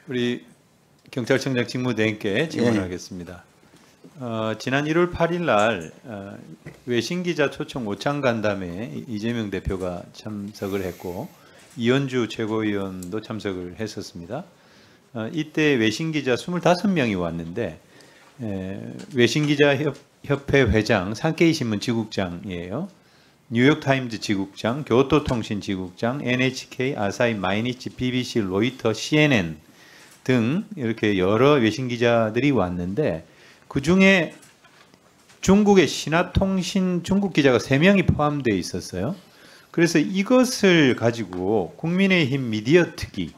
우리 경찰청장 직무대행께 질문하겠습니다. 지난 1월 8일 날 외신기자 초청 오찬 간담회에 이재명 대표가 참석을 했고 이현주 최고위원도 참석을 했었습니다. 이때 외신기자 25명이 왔는데 외신기자협회 회장, 산케이 신문 지국장이에요. 뉴욕타임즈 지국장, 교토통신 지국장, NHK, 아사히 마이니치, BBC, 로이터, CNN 등 이렇게 여러 외신기자들이 왔는데 그중에 중국의 신화통신 중국 기자가 3명이 포함되어 있었어요. 그래서 이것을 가지고 국민의힘 미디어 특위,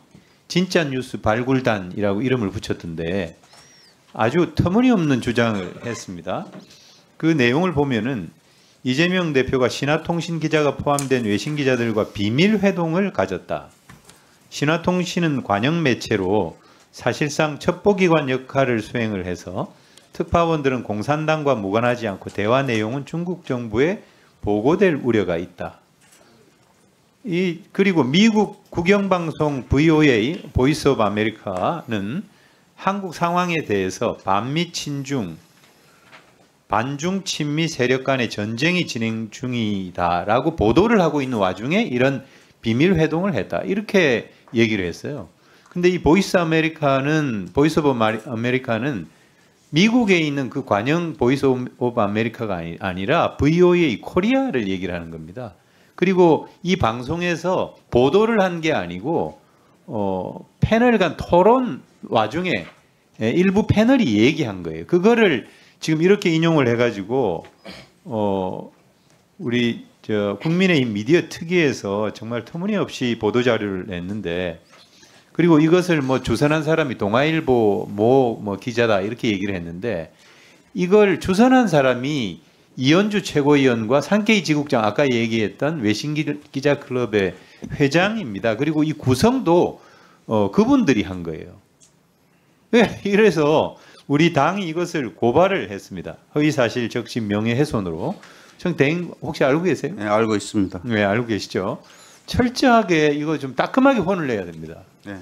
진짜 뉴스 발굴단이라고 이름을 붙였던데 아주 터무니없는 주장을 했습니다. 그 내용을 보면은 이재명 대표가 신화통신 기자가 포함된 외신 기자들과 비밀 회동을 가졌다. 신화통신은 관영 매체로 사실상 첩보기관 역할을 수행을 해서 특파원들은 공산당과 무관하지 않고 대화 내용은 중국 정부에 보고될 우려가 있다. 그리고 미국 국영방송 VOA, 보이스 오브 아메리카는 한국 상황에 대해서 반미 친중, 반중 친미 세력 간의 전쟁이 진행 중이다라고 보도를 하고 있는 와중에 이런 비밀 회동을 했다. 이렇게 얘기를 했어요. 근데 이 보이스 오브 아메리카는 미국에 있는 그 관영 보이스 오브 아메리카가 아니라 VOA 코리아를 얘기를 하는 겁니다. 그리고 이 방송에서 보도를 한 게 아니고 패널 간 토론 와중에 일부 패널이 얘기한 거예요. 그거를 지금 이렇게 인용을 해가지고 우리 국민의힘 미디어 특위에서 정말 터무니없이 보도 자료를 냈는데 그리고 이것을 뭐 주선한 사람이 동아일보 뭐 기자다 이렇게 얘기를 했는데 이걸 주선한 사람이 이현주 최고위원과 산케이 지국장 아까 얘기했던 외신기자 클럽의 회장입니다. 그리고 이 구성도 그분들이 한 거예요. 이래서 우리 당이 이것을 고발을 했습니다. 허위사실 적신 명예훼손으로. 대행 혹시 알고 계세요? 네, 알고 있습니다. 네, 알고 계시죠. 철저하게 이거 좀 따끔하게 혼을 내야 됩니다. 네.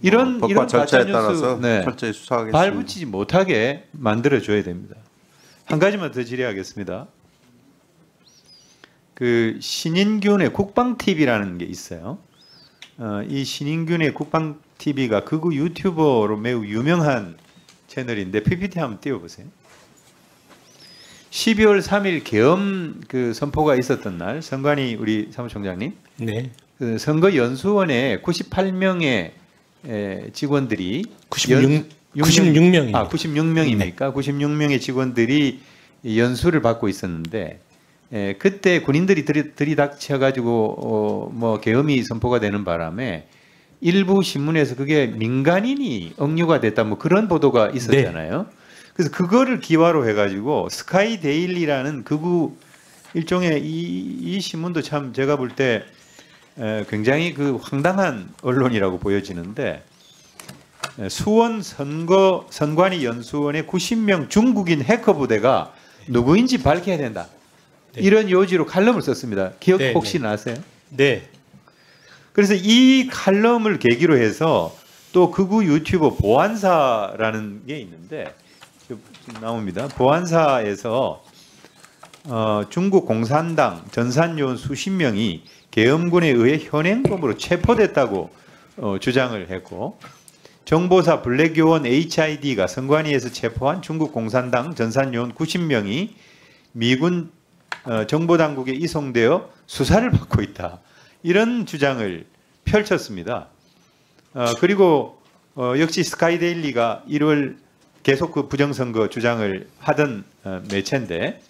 이런 절차에 따라서 가짜뉴스 철저히 수사하겠습니다. 발붙이지 못하게 만들어줘야 됩니다. 한 가지만 더 질의하겠습니다. 그 신인균의 국방TV라는 게 있어요. 이 신인균의 국방TV가 극우 유튜버로 매우 유명한 채널인데 PPT 한번 띄워보세요. 12월 3일 계엄 그 선포가 있었던 날 선관위 우리 사무총장님, 네. 그 선거연수원에 98명의 직원들이 96명입니다. 96명입니까? 네. 96명의 직원들이 연수를 받고 있었는데 그때 군인들이 들이닥쳐가지고 뭐 계엄이 선포가 되는 바람에 일부 신문에서 그게 민간인이 억류가 됐다 뭐 그런 보도가 있었잖아요. 네. 그래서 그거를 기화로 해가지고 스카이 데일리라는 극우 일종의 이 신문도 참 제가 볼 때 굉장히 그 황당한 언론이라고 보여지는데 수원 선관위 연수원의 90명 중국인 해커 부대가 누구인지 밝혀야 된다. 네. 이런 요지로 칼럼을 썼습니다. 기억 네, 혹시 네. 나세요? 네. 그래서 이 칼럼을 계기로 해서 또 극우 유튜버 보안사라는 게 있는데 지금 나옵니다. 보안사에서 중국 공산당 전산요원 수십 명이 계엄군에 의해 현행범으로 체포됐다고 주장을 했고 정보사 블랙요원 HID가 선관위에서 체포한 중국 공산당 전산요원 90명이 미군 정보당국에 이송되어 수사를 받고 있다. 이런 주장을 펼쳤습니다. 그리고 역시 스카이데일리가 1월 계속 그 부정선거 주장을 하던 매체인데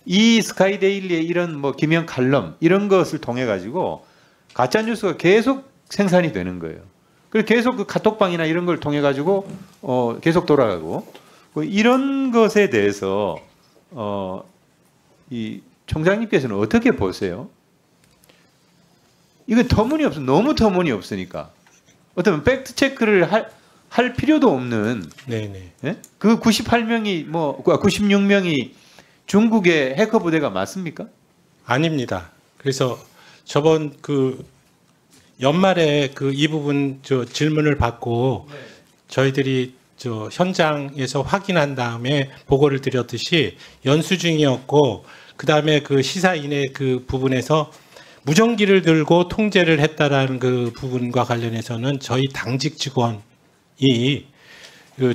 이 스카이데일리의 이런 뭐 기명 칼럼 이런 것을 통해 가지고 가짜 뉴스가 계속 생산이 되는 거예요. 그리고 계속 그 카톡방이나 이런 걸 통해 가지고 계속 돌아가고 이런 것에 대해서 이 총장님께서는 어떻게 보세요? 이거 터무니없어. 너무 터무니없으니까. 어쩌면 팩트 체크를 할 필요도 없는. 네네. 예? 그 98명이 96명이 중국의 해커 부대가 맞습니까? 아닙니다. 그래서 저번 그 연말에 이 부분 질문을 받고 저희들이 현장에서 확인한 다음에 보고를 드렸듯이 연수 중이었고, 그 다음에 시사인의 부분에서 무전기를 들고 통제를 했다라는 부분과 관련해서는 저희 당직 직원이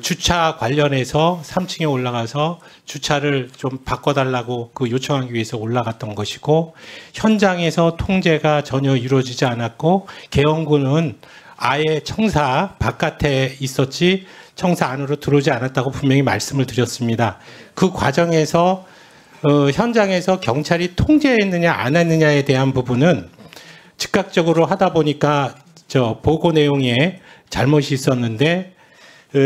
주차 관련해서 3층에 올라가서 주차를 좀 바꿔달라고 요청하기 위해서 올라갔던 것이고, 현장에서 통제가 전혀 이루어지지 않았고, 계엄군은 아예 청사 바깥에 있었지 청사 안으로 들어오지 않았다고 분명히 말씀을 드렸습니다. 그 과정에서 현장에서 경찰이 통제했느냐 안 했느냐에 대한 부분은 즉각적으로 하다 보니까 보고 내용에 잘못이 있었는데,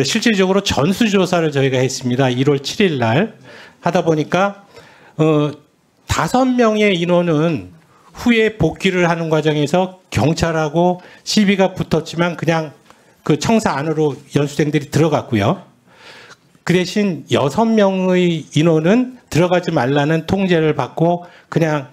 실질적으로 전수조사를 저희가 했습니다. 1월 7일 날 하다 보니까 5명의 인원은 후에 복귀를 하는 과정에서 경찰하고 시비가 붙었지만 그냥 청사 안으로 연수생들이 들어갔고요. 그 대신 6명의 인원은 들어가지 말라는 통제를 받고 그냥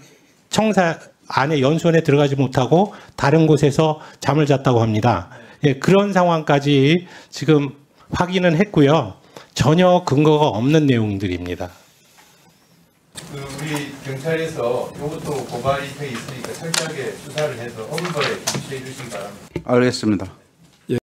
청사 안에 연수원에 들어가지 못하고 다른 곳에서 잠을 잤다고 합니다. 예, 그런 상황까지 지금 확인은 했고요. 전혀 근거가 없는 내용들입니다. 우리 경찰에서 이것도 고발이 돼 있으니까 철저하게 수사를 해서 어느 거에 조치해 주시기 바랍니다. 알겠습니다.